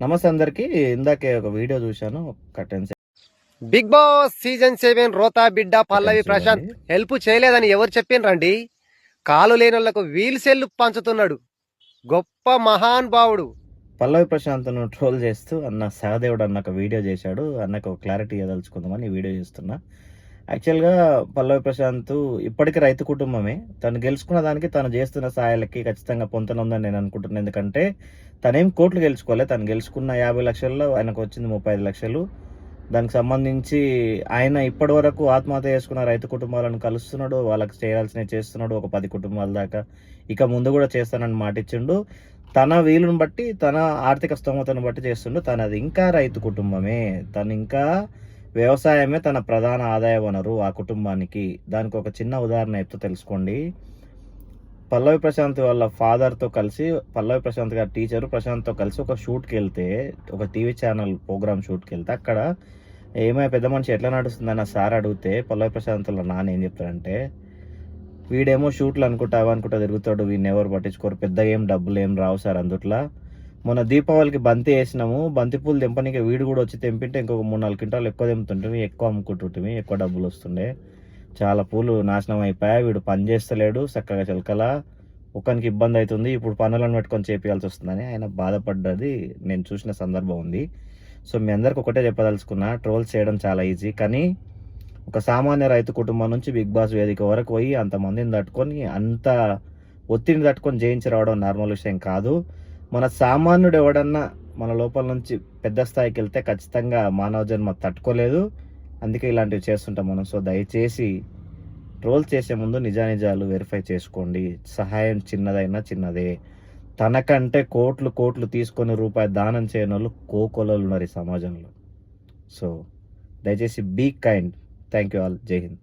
నమస్తే అందరికి. ఇందాకే ఒక వీడియో చూశాను. ఒక 10 బిగ్ బాస్ సీజన్ 7 రోతా బిడ్డ పల్లవి సెకండ్స్ చూడండి. ప్రశాంత్ హెల్ప్ చేయలేదని ఎవరు చెప్పిండ్రండి? కాలు లేని వాళ్ళకు వీల్ సెల్ పంచుతున్నాడు. గొప్ప మహాన్ భావుడు. పల్లవి ప్రశాంత్ను ట్రోల్ చేస్తూ అన్న సహదేవుడు అన్న ఒక వీడియో చేశాడు. అన్నకు ఒక క్లారిటీ ఇవ్వదలుచుకుందామని ఈ వీడియో చేస్తున్నా. యాక్చువల్గా పల్లవి ప్రశాంత్ ఇప్పటికీ రైతు కుటుంబమే. తను గెలుచుకున్న దానికి తను చేస్తున్న సాయాలకి ఖచ్చితంగా పొంతనుందని నేను అనుకుంటున్నాను. ఎందుకంటే తనేం కోట్లు గెలుచుకోలే. తను గెలుచుకున్న 50 లక్షల్లో ఆయనకు వచ్చింది 35 లక్షలు. దానికి సంబంధించి ఆయన ఇప్పటి వరకు ఆత్మహత్య చేసుకున్న రైతు కుటుంబాలను కలుస్తున్నాడు. వాళ్ళకి చేయాల్సినవి చేస్తున్నాడు. ఒక 10 కుటుంబాల దాకా ఇక ముందు కూడా చేస్తానని మాటిచ్చిండు. తన వీలుని బట్టి, తన ఆర్థిక స్తోమతను బట్టి చేస్తుండు. తనది ఇంకా రైతు కుటుంబమే. తను ఇంకా వ్యవసాయమే తన ప్రధాన ఆదాయ వనరు ఆ కుటుంబానికి. దానికి ఒక చిన్న ఉదాహరణ చెప్తూ తెలుసుకోండి. పల్లవి ప్రశాంత్ వాళ్ళ ఫాదర్తో కలిసి, పల్లవి ప్రశాంత్ గారి టీచరు ప్రశాంత్తో కలిసి ఒక షూట్కి వెళ్తే, ఒక టీవీ ఛానల్ ప్రోగ్రామ్ షూట్కి వెళ్తే, అక్కడ ఏమైనా పెద్ద మనిషి ఎట్లా నడుస్తుందని ఆ సార్ అడిగితే పల్లవి ప్రశాంత్ వాళ్ళ నాన్న ఏం చెప్తారంటే, వీడేమో షూట్లు అనుకుంటా తిరుగుతాడు, వీడిని ఎవరు పట్టించుకోరు, పెద్ద ఏం డబ్బులు ఏం రావు సార్ అందుట్లో. మొన్న దీపావళికి బంతి వేసినాము, బంతి పూలు తెంపనీకి వీడు కూడా వచ్చి తెంపింటే ఇంకొక 3-4 క్వింటాలు ఎక్కువ తెంపుతుంటే, ఎక్కువ అమ్ముకుంటుంటే ఎక్కువ డబ్బులు వస్తుండే. చాలా పూలు నాశనం అయిపోయా. వీడు పని చేస్తలేడు చక్కగా చిలకలా, ఒకరికి ఇబ్బంది అవుతుంది, ఇప్పుడు పనులను పెట్టుకొని చేపించాల్సి వస్తుందని ఆయన బాధపడ్డది నేను చూసిన సందర్భం ఉంది. సో మీ అందరికి ఒకటే చెప్పదలుచుకున్నా, ట్రోల్స్ చేయడం చాలా ఈజీ, కానీ ఒక సామాన్య రైతు కుటుంబం నుంచి బిగ్ బాస్ వేదిక వరకు పోయి అంతమందిని తట్టుకొని, అంత ఒత్తిడిని తట్టుకొని జయించి రావడం నార్మల్ విషయం కాదు. మన సామాన్యుడు ఎవడన్నా మన లోపల నుంచి పెద్ద స్థాయికి వెళ్తే ఖచ్చితంగా మానవ జన్మ తట్టుకోలేదు. అందుకే ఇలాంటివి చేస్తుంటాం మనం. సో దయచేసి ట్రోల్ చేసే ముందు నిజానిజాలు వెరిఫై చేసుకోండి. సహాయం చిన్నదైనా చిన్నదే. తనకంటే కోట్లు తీసుకొని రూపాయి దానం చేయని వాళ్ళు కోకొలలు ఉన్నారు ఈ సమాజంలో. సో దయచేసి be kind. Thank you all. జై హింద్.